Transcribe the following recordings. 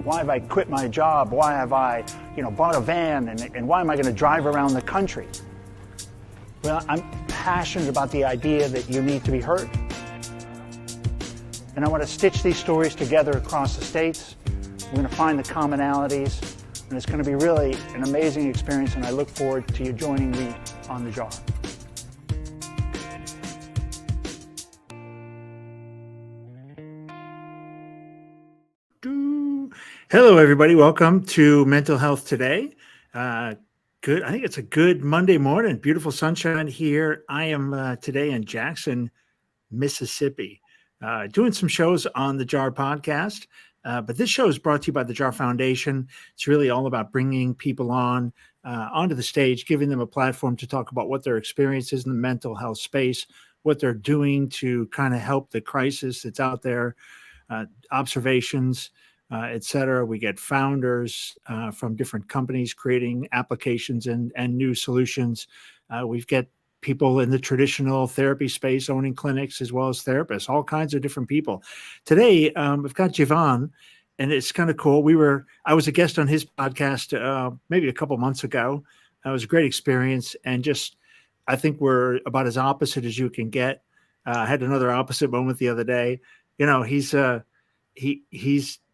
Why have I quit my job? Why have I, bought a van? And why am I going to drive around the country? Well, I'm passionate about the idea that you need to be heard. And I want to stitch these stories together across the states. We're going to find the commonalities, and it's going to be really an amazing experience, and I look forward to you joining me on the jar. Hello, everybody. Welcome to Mental Health Today. Good. I think it's a good Monday morning. Beautiful sunshine here. I am today in Jackson, Mississippi, doing some shows on the JAR podcast. But this show is brought to you by the JAR Foundation. It's really all about bringing people onto the stage, giving them a platform to talk about what their experience is in the mental health space, what they're doing to kind of help the crisis that's out there, observations, et cetera. We get founders from different companies creating applications and new solutions. We've got people in the traditional therapy space owning clinics as well as therapists, all kinds of different people. Today, we've got Jeevan, and it's kind of cool. I was a guest on his podcast maybe a couple months ago. It was a great experience, and I think we're about as opposite as you can get. I had another opposite moment the other day. He's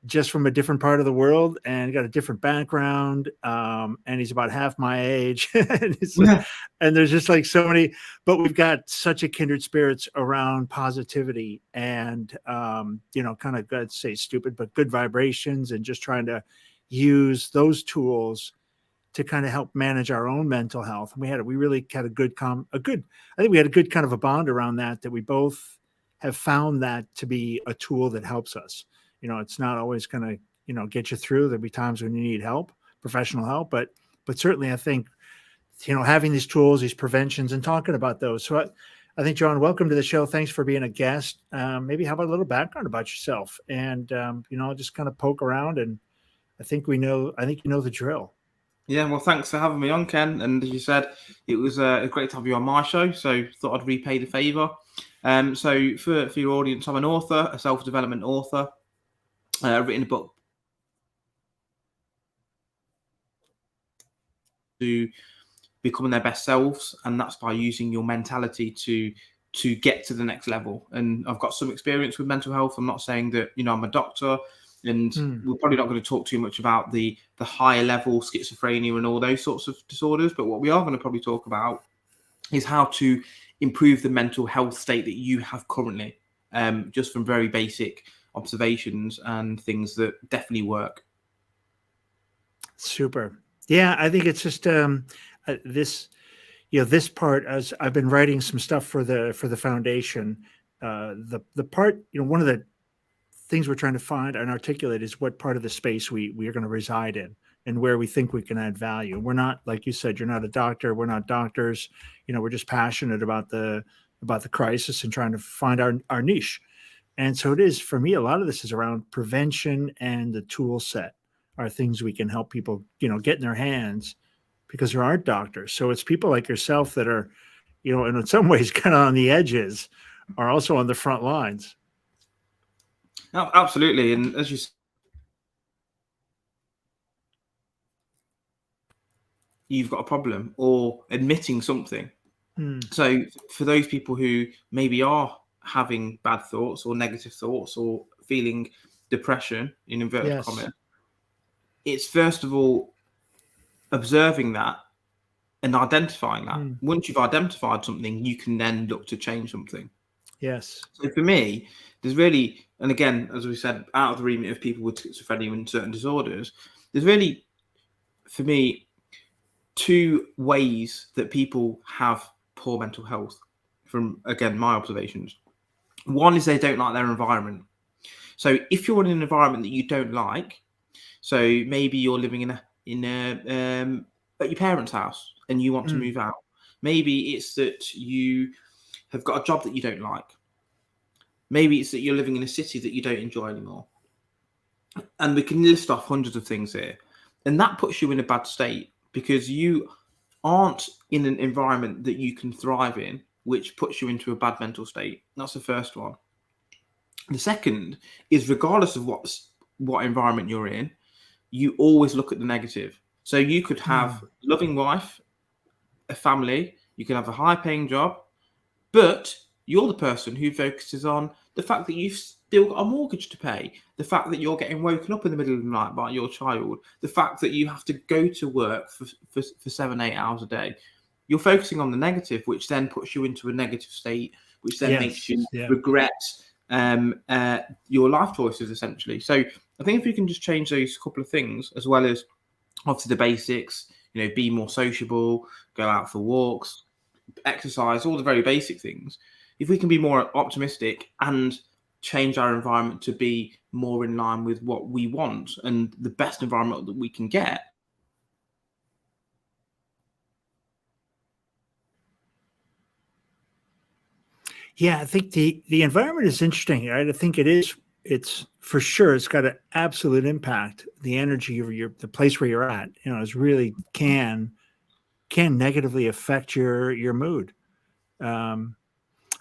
just from a different part of the world and got a different background. And he's about half my age. And there's just like so many, but we've got such a kindred spirits around positivity and, kind of, I'd say stupid, but good vibrations, and just trying to use those tools to kind of help manage our own mental health. And we really had I think we had a good kind of a bond around that we both have found that to be a tool that helps us. It's not always going to, get you through. There'll be times when you need help, professional help, but certainly I think, having these tools, these preventions, and talking about those. So I think, John, welcome to the show. Thanks for being a guest. Maybe how about a little background about yourself, and, just kind of poke around, and I think you know the drill. Yeah, well, thanks for having me on, Ken. And as you said, it was great to have you on my show, so thought I'd repay the favour. So for your audience, I'm an author, a self-development author. I've written a book to becoming their best selves, and that's by using your mentality to get to the next level. And I've got some experience with mental health. I'm not saying that I'm a doctor, and we're probably not going to talk too much about the higher level schizophrenia and all those sorts of disorders. But what we are going to probably talk about is how to improve the mental health state that you have currently, just from very basic observations and things that definitely work. Super. Yeah, I think it's just this part, as I've been writing some stuff for the foundation, the part, one of the things we're trying to find and articulate is what part of the space we are going to reside in, and where we think we can add value. We're not, like you said, you're not a doctor. We're not doctors. We're just passionate about the crisis and trying to find our niche. And so it is, for me, a lot of this is around prevention, and the tool set are things we can help people, get in their hands, because there aren't doctors. So it's people like yourself that are, and in some ways kind of on the edges, are also on the front lines. No, absolutely. And as you said, you've got a problem, or admitting something. So for those people who maybe are having bad thoughts or negative thoughts or feeling depression, in inverted commas, it's first of all observing that and identifying that. Once you've identified something, you can then look to change something. Yes. So for me, there's really, and again, as we said, out of the remit of people with schizophrenia and certain disorders, there's really, for me, two ways that people have poor mental health from, again, my observations. One is they don't like their environment. So if you're in an environment that you don't like, so maybe you're living at your parents' house and you want to move out. Maybe it's that you have got a job that you don't like. Maybe it's that you're living in a city that you don't enjoy anymore. And we can list off hundreds of things here. And that puts you in a bad state, because you aren't in an environment that you can thrive in, which puts you into a bad mental state. That's the first one. The second is, regardless of what environment you're in, you always look at the negative. So you could have a loving wife, a family, you could have a high paying job, but you're the person who focuses on the fact that you've still got a mortgage to pay, the fact that you're getting woken up in the middle of the night by your child, the fact that you have to go to work for 7-8 hours a day. You're focusing on the negative, which then puts you into a negative state, which then makes you regret your life choices, essentially. So I think if we can just change those couple of things, as well as obviously the basics, be more sociable, go out for walks, exercise, all the very basic things. If we can be more optimistic and change our environment to be more in line with what we want and the best environment that we can get. Yeah, I think the environment is interesting, right? I think it's for sure, it's got an absolute impact. The energy of the place where you're at, is really can negatively affect your mood.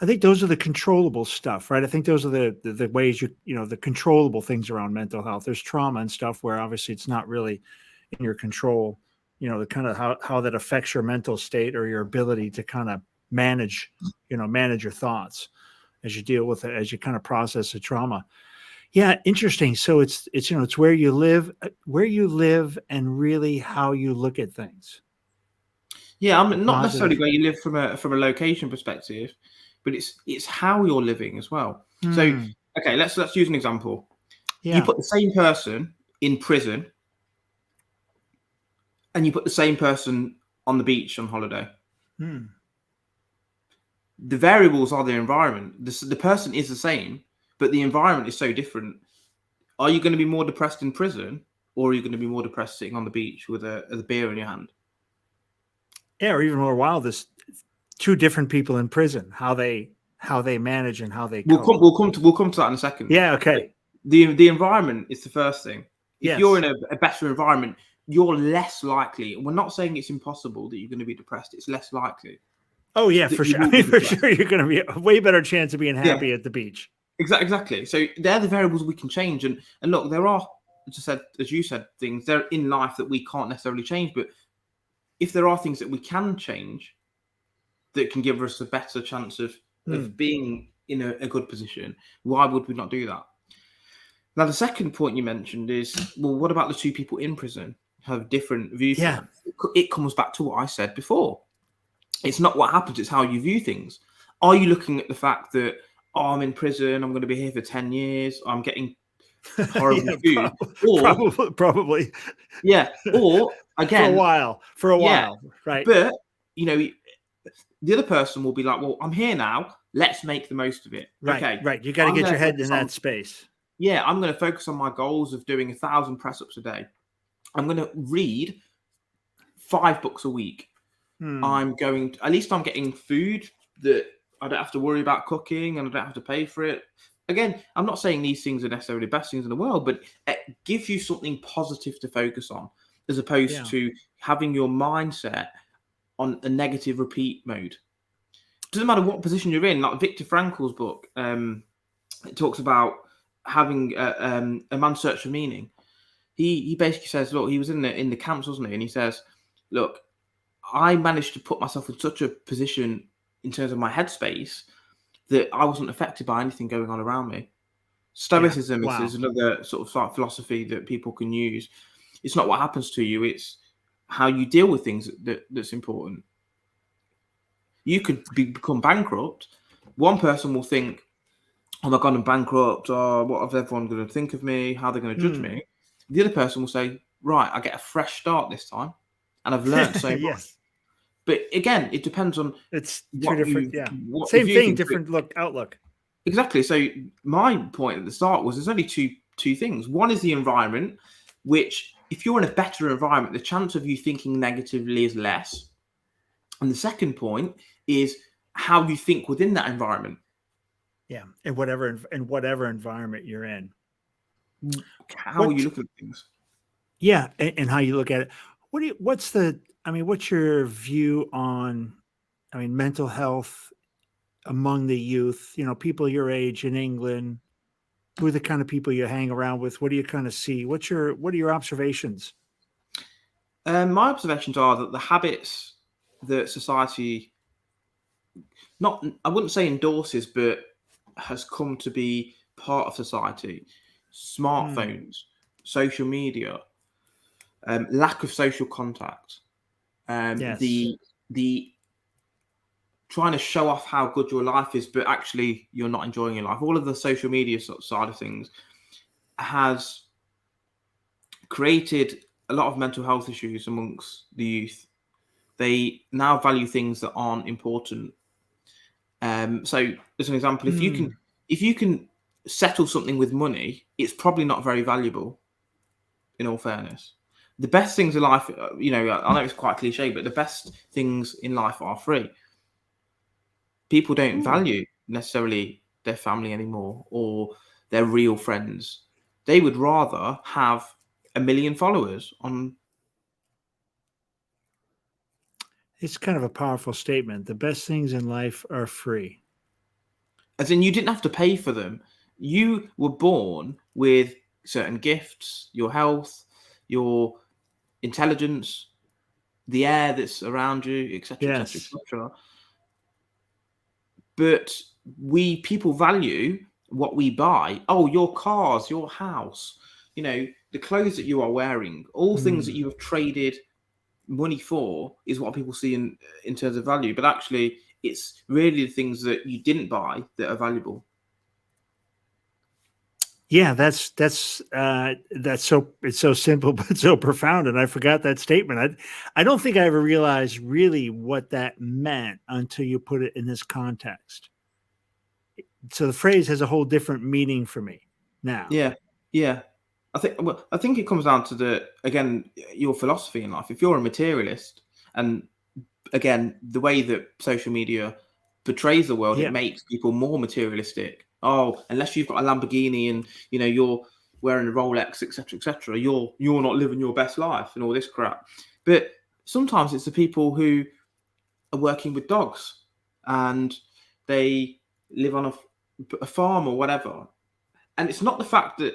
I think those are the controllable stuff, right? I think those are the ways the controllable things around mental health. There's trauma and stuff where obviously it's not really in your control, the kind of how that affects your mental state or your ability to kind of manage your thoughts as you deal with it, as you kind of process the trauma. Yeah, interesting. So it's where you live and really how you look at things. Yeah, I'm not necessarily where you live from a location perspective, but it's how you're living as well. So, okay, let's use an example. Yeah. You put the same person in prison and you put the same person on the beach on holiday. The variables are the environment. The person is the same, but the environment is so different. Are you going to be more depressed in prison, or are you going to be more depressed sitting on the beach with a beer in your hand? Yeah, or even more wild, there's two different people in prison, how they manage and how they cope. We'll come to that in a second. Yeah, okay. The environment is the first thing. If you're in a better environment, you're less likely. We're not saying it's impossible that you're going to be depressed. It's less likely. Oh yeah, for sure. For sure, you're going to be a way better chance of being happy at the beach. Exactly. So they're the variables we can change. And look, there are, as you said, things there in life that we can't necessarily change. But if there are things that we can change, that can give us a better chance of being in a good position, why would we not do that? Now, the second point you mentioned is, well, what about the two people in prison who have different views? Yeah. It comes back to what I said before. It's not what happens, it's how you view things. Are you looking at the fact that, I'm in prison, I'm going to be here for 10 years, I'm getting horrible food? Probably. Yeah. Or, again... For a while, right. But, the other person will be like, well, I'm here now, let's make the most of it. Right, okay. Right. You got to get your head in that space. Yeah, I'm going to focus on my goals of doing 1,000 press-ups a day. I'm going to read 5 books a week. I'm getting food that I don't have to worry about cooking and I don't have to pay for it. Again, I'm not saying these things are necessarily the best things in the world, but it gives you something positive to focus on, as opposed to having your mindset on a negative repeat mode. It doesn't matter what position you're in. Like Viktor Frankl's book, it talks about having a man's search for meaning. He basically says, look, he was in the camps, wasn't he? And he says, look, I managed to put myself in such a position in terms of my headspace that I wasn't affected by anything going on around me. Stoicism is another sort of philosophy that people can use. It's not what happens to you, it's how you deal with things that's important. You could become bankrupt. One person will think, oh my God, I'm bankrupt. Oh, what is everyone going to think of me? How are they going to judge me? The other person will say, right, I get a fresh start this time. And I've learned so much. But again, it depends on it's two different, same thing, different outlook. Exactly. So my point at the start was there's only two things. One is the environment, which if you're in a better environment, the chance of you thinking negatively is less. And the second point is how you think within that environment. Yeah, and whatever environment you're in. How are you looking at things? Yeah, and how you look at it. What's your view on, mental health among the youth, people your age in England, Who are the kind of people you hang around with? What do you kind of see? What are your observations? My observations are that the habits that society, I wouldn't say endorses, but has come to be part of society, smartphones, social media, lack of social contact, Yes. the trying to show off how good your life is, but actually you're not enjoying your life. All of the social media side of things has created a lot of mental health issues amongst the youth. They now value things that aren't important. So, as an example, if you can settle something with money, it's probably not very valuable. In all fairness, the best things in life, I know it's quite cliche, but the best things in life are free. People don't value necessarily their family anymore or their real friends. They would rather have 1 million followers on. It's kind of a powerful statement. The best things in life are free. As in, you didn't have to pay for them. You were born with certain gifts, your health, your intelligence, the air that's around you, etc., Yes. etc., etc. But people value what we buy. Oh, your cars, your house, the clothes that you are wearing, all things that you have traded money for is what people see in terms of value. But actually, it's really the things that you didn't buy that are valuable. Yeah, that's so, it's so simple but so profound, and I forgot that statement. I don't think I ever realized really what that meant until you put it in this context. So the phrase has a whole different meaning for me now. Yeah. I think it comes down to your philosophy in life. If you're a materialist, and again, the way that social media portrays the world, it makes people more materialistic. Oh, unless you've got a Lamborghini and you're wearing a Rolex, etc., you're not living your best life and all this crap. But sometimes it's the people who are working with dogs and they live on a farm or whatever, and it's not the fact that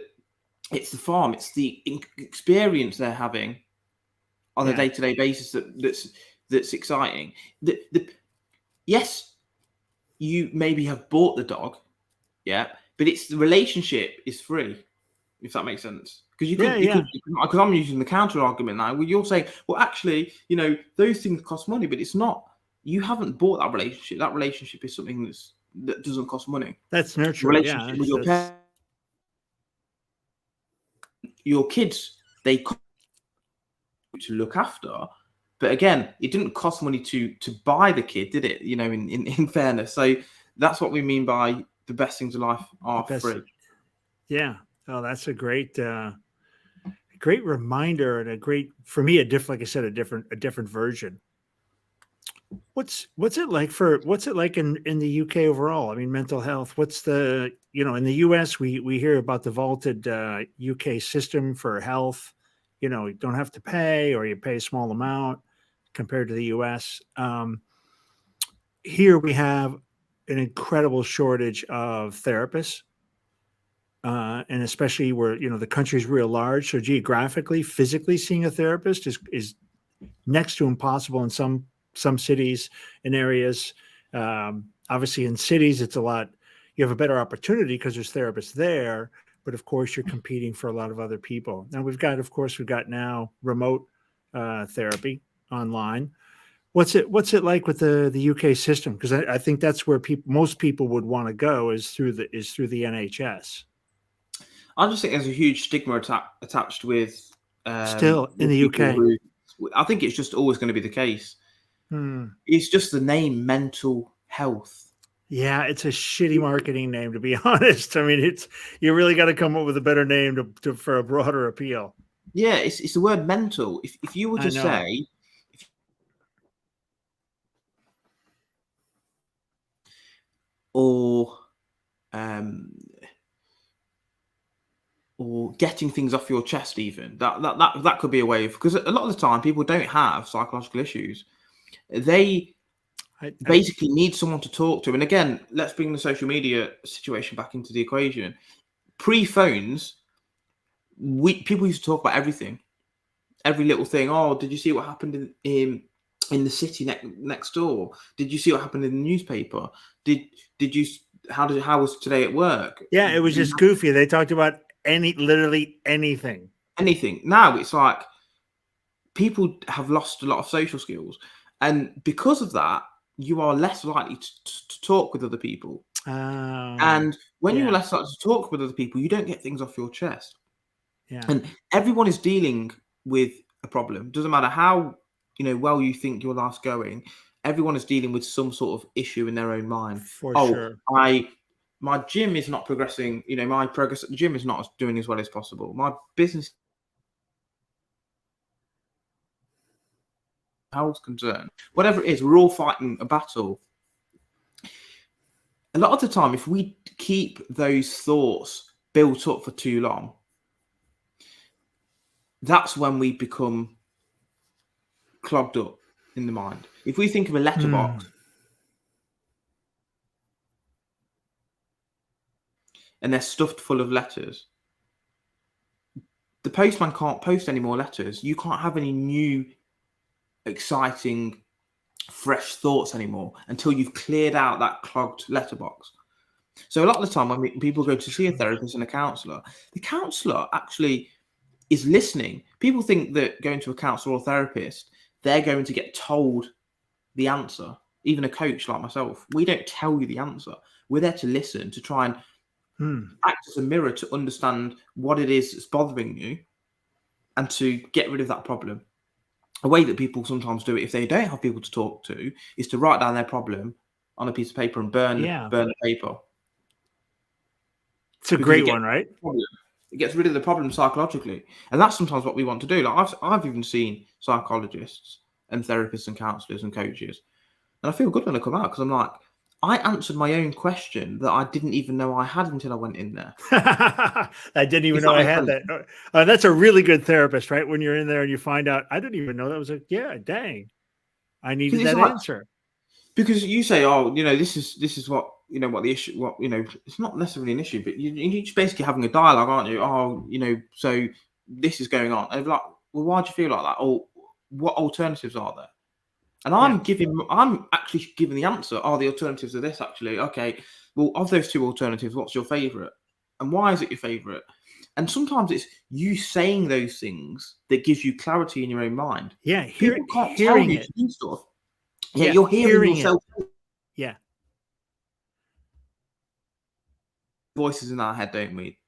it's the farm; it's the experience they're having on a day-to-day basis that's exciting. Yes, you maybe have bought the dog, but it's the relationship is free, if that makes sense. Because because I'm using the counter argument now. Well, you're saying, well, actually, those things cost money, but it's not. You haven't bought that relationship. That relationship is something that doesn't cost money. That's nurture. Relationship with your parents, your kids, they cost to look after. But again, it didn't cost money to buy the kid, did it? In fairness. So that's what we mean by the best things in life are free. Yeah. Oh, that's a great reminder, and for me, like I said, a different version. What's it like in the UK overall? I mean, mental health. What's in the US, we hear about the vaulted UK system for health. You don't have to pay, or you pay a small amount compared to the US. Here we have an incredible shortage of therapists. And especially where, the country's real large. So geographically, physically seeing a therapist is next to impossible in some cities and areas. Obviously in cities, it's you have a better opportunity because there's therapists there, but of course you're competing for a lot of other people. Now we've got now remote therapy online. What's it like with the UK system? Because I think that's where most people would want to go is through the NHS. I just think there's a huge stigma attached with still in the UK. I think it's just always going to be the case. It's just the name mental health. Yeah, it's a shitty marketing name, to be honest. I mean, you really got to come up with a better name for a broader appeal. Yeah, it's the word mental. If you were to say, or getting things off your chest, even that could be a way of, because a lot of the time people don't have psychological issues. They basically need someone to talk to. And again, let's bring the social media situation back into the equation. pre-phones, people used to talk about everything, every little thing. Oh, did you see what happened in the city next door? Did you see what happened in the newspaper? Did you? How was today at work? Yeah, it was just goofy. They talked about literally anything. Anything. Now it's like people have lost a lot of social skills, and because of that, you are less likely to talk with other people. And when you're less likely to talk with other people, you don't get things off your chest. Yeah. And everyone is dealing with a problem. Doesn't matter how well you think your life's going. Everyone is dealing with some sort of issue in their own mind. For sure. My gym is not progressing. My progress at the gym is not doing as well as possible. My business health concern, whatever it is, we're all fighting a battle. A lot of the time, if we keep those thoughts built up for too long, that's when we become clogged up in the mind. If we think of a letterbox and they're stuffed full of letters, the postman can't post any more letters. You can't have any new, exciting, fresh thoughts anymore until you've cleared out that clogged letterbox. So a lot of the time when people go to see a therapist and a counsellor, the counsellor actually is listening. People think that going to a counsellor or therapist, they're going to get told the answer. Even a coach like myself, we don't tell you the answer. We're there to listen, to try and act as a mirror to understand what it is that's bothering you and to get rid of that problem. A way that people sometimes do it, if they don't have people to talk to, is to write down their problem on a piece of paper and burn the paper. It's a great one, right? It gets rid of the problem psychologically. And that's sometimes what we want to do. Like I've even seen psychologists and therapists and counsellors and coaches. And I feel good when I come out because I'm like, I answered my own question that I didn't even know I had until I went in there. I didn't even know I had that. That's a really good therapist, right? When you're in there and you find out, I didn't even know that was dang. I needed that answer. Because you say, oh, this is what, what the issue, it's not necessarily an issue, but you're just basically having a dialogue, aren't you? Oh, so this is going on. And like, well, why do you feel like that? Or what alternatives are there? And I'm actually giving the answer. Oh, the alternatives are this, actually. Okay, well, of those two alternatives, what's your favourite? And why is it your favourite? And sometimes it's you saying those things that gives you clarity in your own mind. Yeah, people can't tell you to do stuff. Yeah, you're hearing yourself. Yeah. Voices in our head, don't we?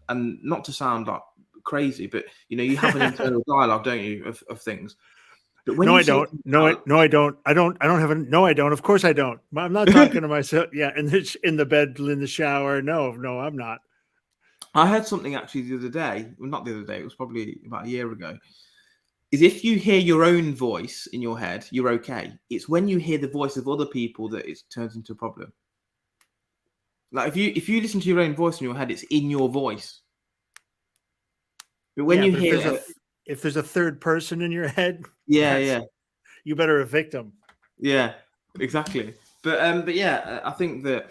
And not to sound like crazy, but you have an internal dialogue, don't you, of things. But when I don't. No, I don't. I don't have a. No, I don't. Of course, I don't. I'm not talking to myself. Yeah, in the bed, in the shower. No, I'm not. I heard something actually the other day. Well, not the other day. It was probably about a year ago. Is if you hear your own voice in your head, you're okay. It's when you hear the voice of other people that it turns into a problem. Like if you listen to your own voice in your head, it's in your voice. But when you hear if there's a third person in your head, you better evict them. Yeah, exactly. But yeah, I think that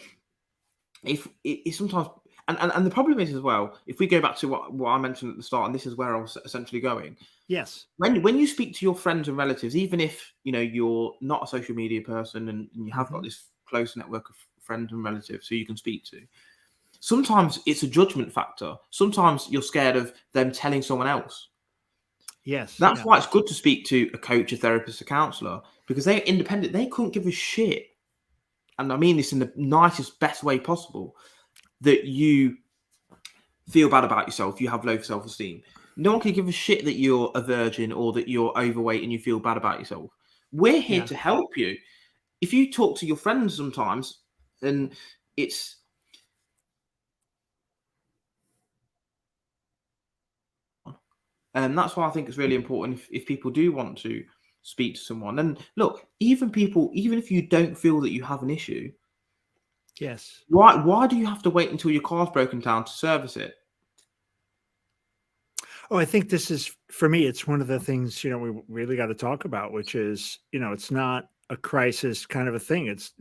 if sometimes and the problem is as well, if we go back to what I mentioned at the start, and this is where I was essentially going. Yes. When you speak to your friends and relatives, even if you're not a social media person and you have got this close network of friends and relatives who you can speak to, sometimes it's a judgment factor. Sometimes you're scared of them telling someone else. Yes. That's why it's good to speak to a coach, a therapist, a counselor, because they're independent. They couldn't give a shit. And I mean this in the nicest, best way possible, that you feel bad about yourself, you have low self-esteem. No one can give a shit that you're a virgin or that you're overweight and you feel bad about yourself. We're here to help you. If you talk to your friends sometimes, and it's that's why I think it's really important if people do want to speak to someone. And look, even if you don't feel that you have an issue, yes, why do you have to wait until your car's broken down to service it? Oh, I think this is, for me, it's one of the things, we really got to talk about, which is, it's not a crisis kind of a thing. It's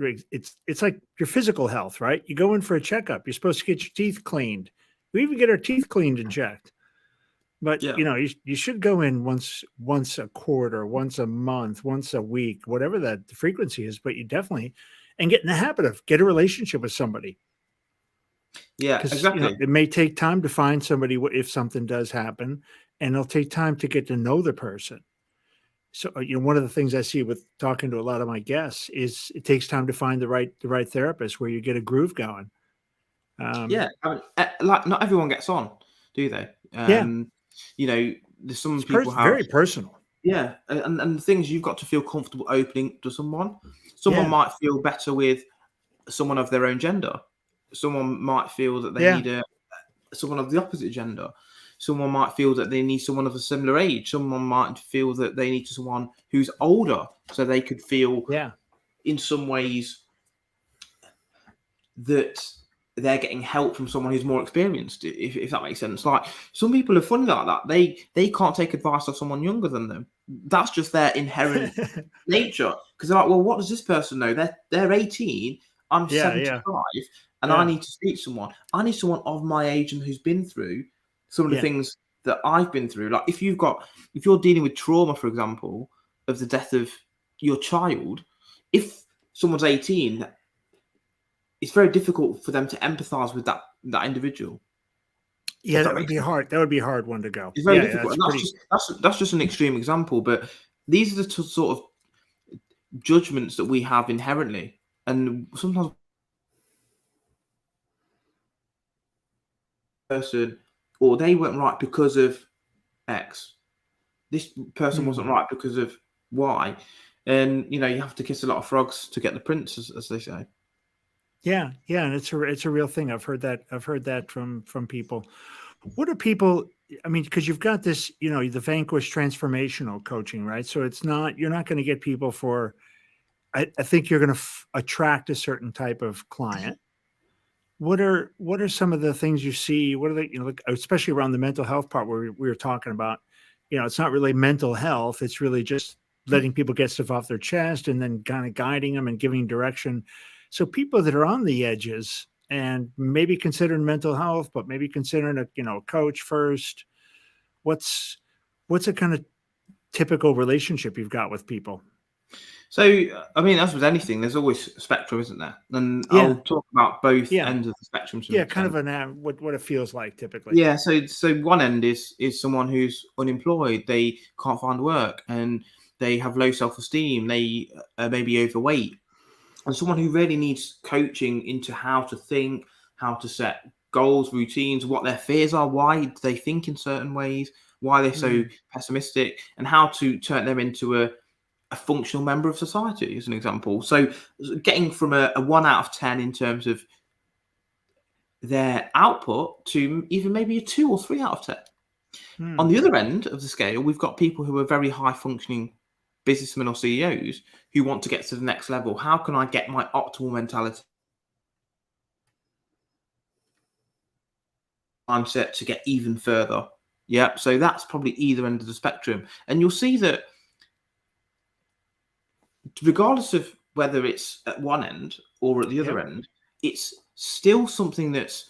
like your physical health, right? You go in for a checkup. You're supposed to get your teeth cleaned. We even get our teeth cleaned and checked. But Yeah. you should go in once a quarter, once a month, once a week, whatever that the frequency is. But you definitely, and get in the habit of get a relationship with somebody, Yeah, because exactly. it may take time to find somebody if something does happen, and it'll take time to get to know the person. So one of the things I see with talking to a lot of my guests is it takes time to find the right therapist where you get a groove going. Yeah, I mean, like not everyone gets on, do they? Yeah, There's some it's people have. very personal. Yeah, and the things you've got to feel comfortable opening to someone. Someone Yeah, might feel better with someone of their own gender. Someone might feel that they yeah, need someone of the opposite gender. Someone might feel that they need someone of a similar age. Someone might feel that they need someone who's older, so they could feel yeah. in some ways that they're getting help from someone who's more experienced, if that makes sense. Like some people are funny like that. They can't take advice off someone younger than them. That's just their inherent nature. Because they're like, well, what does this person know? They're 18, I'm Yeah, 75, and I yeah, need to speak to someone. I need someone of my age and who's been through some of the yeah. things that I've been through. Like if you're dealing with trauma, for example, of the death of your child, if someone's 18, it's very difficult for them to empathize with that individual. Yeah, If that that would makes be sense, hard. That would be a hard one to go. it's very Yeah, difficult, that's and pretty. that's just an extreme example. But these are the sort of judgments that we have inherently, and sometimes person or they weren't right because of X. This person wasn't right because of Y, and you have to kiss a lot of frogs to get the prince, as they say. Yeah, yeah, and it's a real thing. I've heard that. I've heard that from people. What are people? I mean, because you've got this, the Vanquish transformational coaching, right? So you're not going to get people for. I think you're going to attract a certain type of client. What are some of the things you see? What are they, like, especially around the mental health part where we were talking about, it's not really mental health. It's really just letting people get stuff off their chest and then kind of guiding them and giving direction. So people that are on the edges and maybe considering mental health, but maybe considering a coach first, what's a kind of typical relationship you've got with people? So, I mean, as with anything, there's always a spectrum, isn't there? And Yeah. I'll talk about both Yeah. ends of the spectrum to an Yeah. Kind extent. of what it feels like typically. Yeah, so one end is someone who's unemployed, they can't find work, and they have low self-esteem, they may be overweight, and someone who really needs coaching into how to think, how to set goals, routines, what their fears are, why do they think in certain ways, why they're so pessimistic, and how to turn them into a functional member of society, as an example. So getting from a 1 out of 10 in terms of their output to even maybe a 2 or 3 out of 10. On the other end of the scale, we've got people who are very high functioning businessmen or CEOs who want to get to the next level. How can I get my optimal mentality mindset to get even further? Yeah, so that's probably either end of the spectrum. And you'll see that regardless of whether it's at one end or at the other end, it's still something that's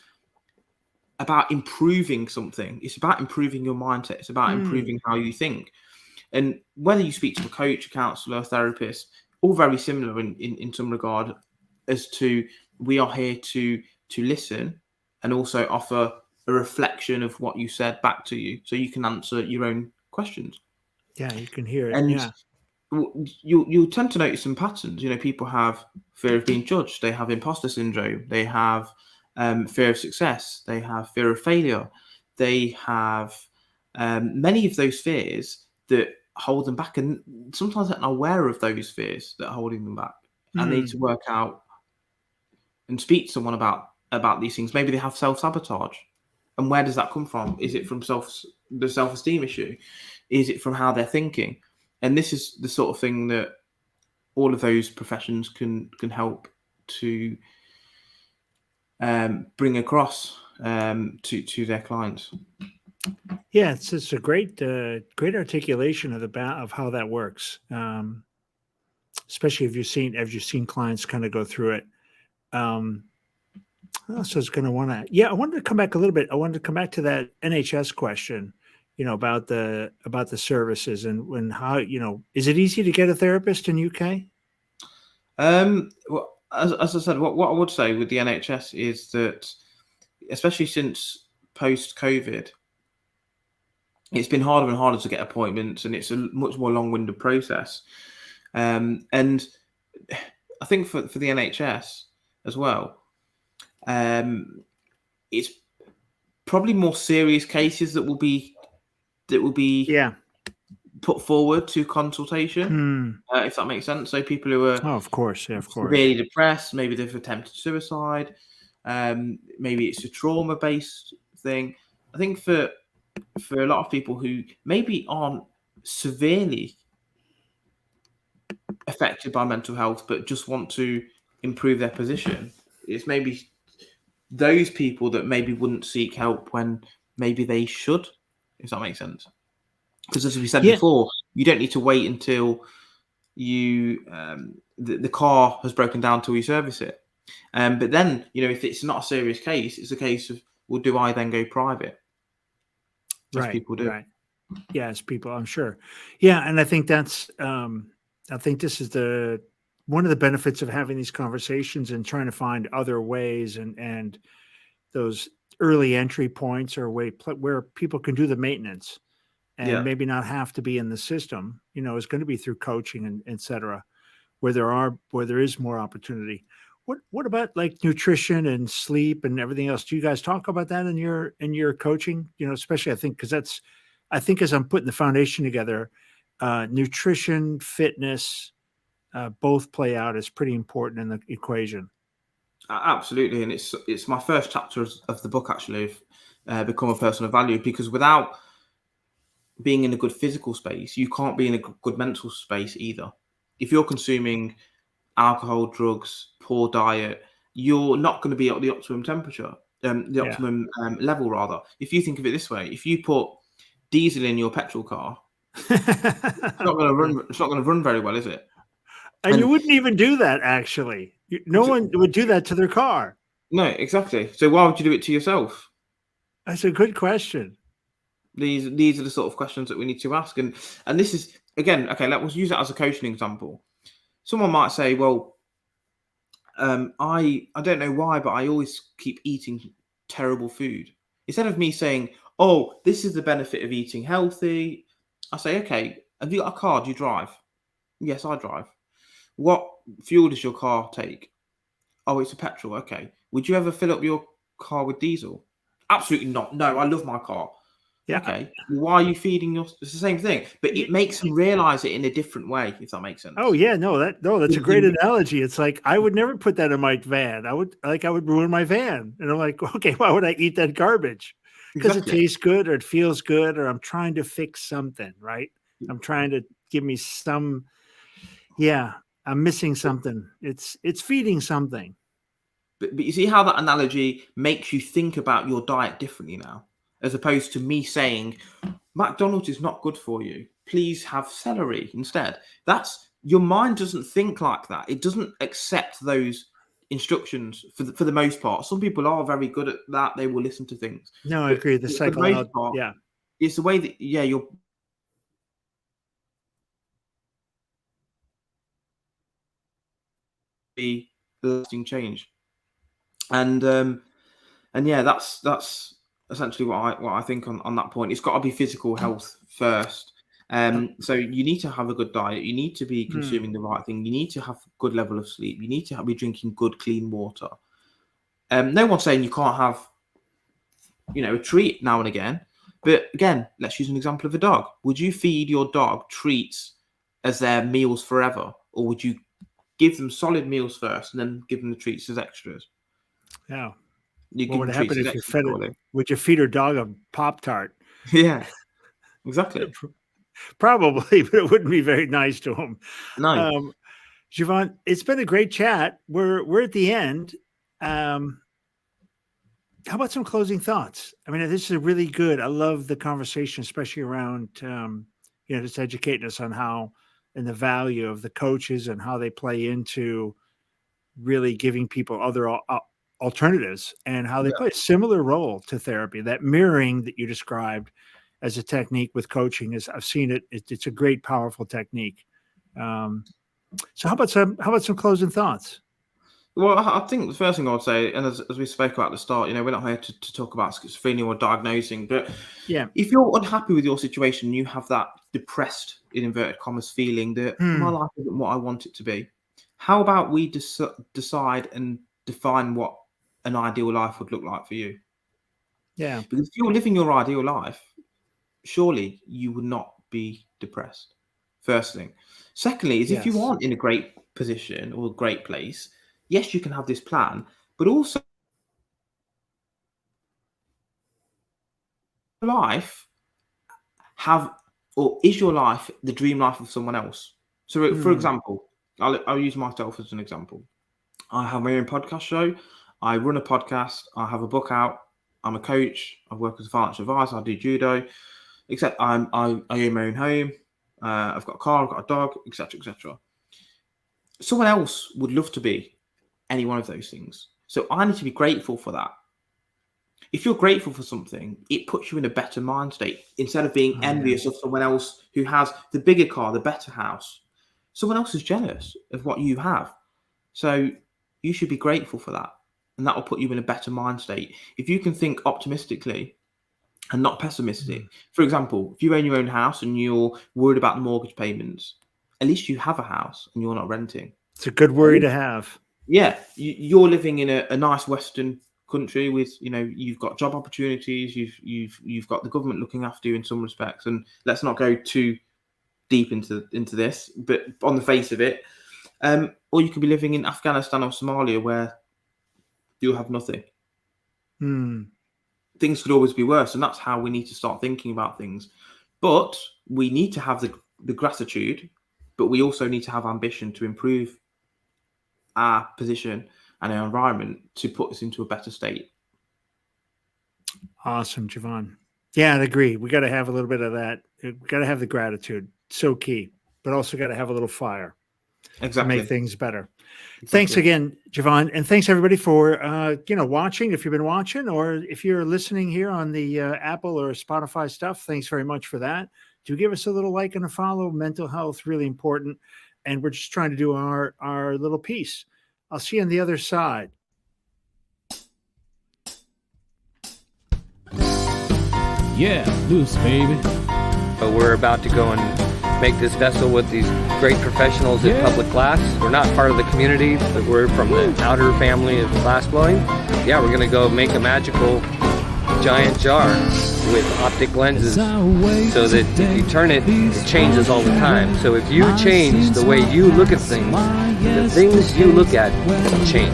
about improving something. It's about improving your mindset. It's about improving how you think. And whether you speak to a coach, a counselor, a therapist, all very similar in some regard, as to we are here to listen and also offer a reflection of what you said back to you, so you can answer your own questions. Yeah, you can hear it. And Yeah. you'll tend to notice some patterns. People have fear of being judged. They have imposter syndrome. They have fear of success. They have fear of failure. They have many of those fears that hold them back, and sometimes they're not aware of those fears that are holding them back, and they need to work out and speak to someone about these things. Maybe they have self-sabotage, and where does that come from? Is it from the self-esteem issue? Is it from how they're thinking? And this is the sort of thing that all of those professions can help to bring across to their clients. Yeah, it's a great articulation of how that works. Especially if you've seen clients kind of go through it. I also was going to want to, yeah, I wanted to come back a little bit. I wanted to come back to that NHS question, about the services and when how, is it easy to get a therapist in UK? Well, as I said, what I would say with the NHS is that, especially since post-COVID, it's been harder and harder to get appointments, and it's a much more long-winded process. And I think for the NHS as well, it's probably more serious cases that will be Yeah. put forward to consultation, if that makes sense. So people who are Oh, of course. Yeah, of course. severely depressed, maybe they've attempted suicide, maybe it's a trauma-based thing. I think for a lot of people who maybe aren't severely affected by mental health but just want to improve their position, it's maybe those people that maybe wouldn't seek help when maybe they should, if that makes sense. Because as we said before, you don't need to wait until you the car has broken down till you service it. But then, if it's not a serious case, it's a case of, well, do I then go private? As people do. Right. Yeah, as people, I'm sure. Yeah, and I think that's I think this is one of the benefits of having these conversations and trying to find other ways and those early entry points or where people can do the maintenance and maybe not have to be in the system, is going to be through coaching and et cetera, where there is more opportunity. What about like nutrition and sleep and everything else? Do you guys talk about that in your coaching? Especially I think because as I'm putting the foundation together, nutrition, fitness, both play out as pretty important in the equation. Absolutely, and it's my first chapter of the book actually, Become a Person of Value, because without being in a good physical space, you can't be in a good mental space either. If you're consuming alcohol, drugs, poor diet, you're not going to be at the optimum temperature, optimum level rather. If you think of it this way, if you put diesel in your petrol car, it's not going to run. It's not going to run very well, is it? And you wouldn't even do that, actually. No one would do that to their car. No, exactly. So why would you do it to yourself? That's a good question. These are the sort of questions that we need to ask. And this is, again, okay, let's use that as a coaching example. Someone might say, well, I don't know why, but I always keep eating terrible food. Instead of me saying, oh, this is the benefit of eating healthy, I say, okay, have you got a car? Do you drive? Yes, I drive. What fuel does your car take? Oh, it's a petrol. Okay. Would you ever fill up your car with diesel? Absolutely not. No, I love my car. Yeah. Okay. Why are you feeding it's the same thing, but it makes them realize it in a different way, if that makes sense. Oh yeah, that's a great analogy. It's like I would never put that in my van. I would ruin my van. And I'm like, okay, why would I eat that garbage? Because it tastes good or it feels good, or I'm trying to fix something, right? I'm trying to give me some, I'm missing something. It's feeding something. But you see how that analogy makes you think about your diet differently now, as opposed to me saying, McDonald's is not good for you. Please have celery instead. That's your mind doesn't think like that. It doesn't accept those instructions for the most part. Some people are very good at that. They will listen to things. No, I agree. The psychology, it's the way that you're be lasting change. And that's essentially what I think on that point. It's got to be physical health first. So you need to have a good diet. You need to be consuming the right thing. You need to have a good level of sleep. You need to be drinking good, clean water. No one's saying you can't have, a treat now and again. But again, let's use an example of a dog. Would you feed your dog treats as their meals forever? Or would you give them solid meals first and then give them the treats as extras? Yeah. What would happen if you fed it? Would you feed your dog a Pop-Tart? Yeah, exactly. Probably, but it wouldn't be very nice to him. No. Jeevan, it's been a great chat. We're at the end. How about some closing thoughts? I mean, this is really good. I love the conversation, especially around, just educating us on how and the value of the coaches and how they play into really giving people other alternatives and how they play a similar role to therapy. That mirroring that you described as a technique with coaching is, I've seen it. It's a great, powerful technique. So how about some closing thoughts? Well, I think the first thing I would say, and as we spoke about at the start, we're not here to talk about schizophrenia or diagnosing, but if you're unhappy with your situation, you have that depressed, in inverted commas, feeling that my life isn't what I want it to be. How about we decide and define what an ideal life would look like for you? Yeah. Because if you're living your ideal life, surely you would not be depressed. First thing. Secondly, is if you aren't in a great position or a great place, yes, you can have this plan, but also life is your life the dream life of someone else? So, for example, I'll use myself as an example. I have my own podcast show. I run a podcast. I have a book out. I'm a coach. I work as a financial advisor. I do judo. Except I own my own home. I've got a car. I've got a dog, etc., etc. Someone else would love to be any one of those things. So I need to be grateful for that. If you're grateful for something, it puts you in a better mind state instead of being envious of someone else who has the bigger car, the better house. Someone else is jealous of what you have. So you should be grateful for that. And that will put you in a better mind state. If you can think optimistically and not pessimistic. For example, if you own your own house and you're worried about the mortgage payments, at least you have a house and you're not renting. It's a good worry to have. Yeah, you're living in a nice Western country with, you've got job opportunities, you've got the government looking after you in some respects. And let's not go too deep into this, but on the face of it, or you could be living in Afghanistan or Somalia where you'll have nothing. Things could always be worse, and that's how we need to start thinking about things. But we need to have the gratitude, but we also need to have ambition to improve our position and our environment to put us into a better state. Awesome, Jeevan. Yeah, I'd agree. We got to have a little bit of that. We got to have the gratitude. So key, but also got to have a little fire to make things better. Thanks again, Jeevan. And thanks everybody for, watching. If you've been watching or if you're listening here on the Apple or Spotify stuff, thanks very much for that. Do give us a little like and a follow. Mental health, really important. And we're just trying to do our little piece. I'll see you on the other side. Yeah, loose, baby. But we're about to go and make this vessel with these great professionals at Public Glass. We're not part of the community, but we're from the outer family of glass blowing. Yeah, we're going to go make a magical giant jar with optic lenses so that if you turn it, it changes all the time. So if you change the way you look at things, the things you look at change.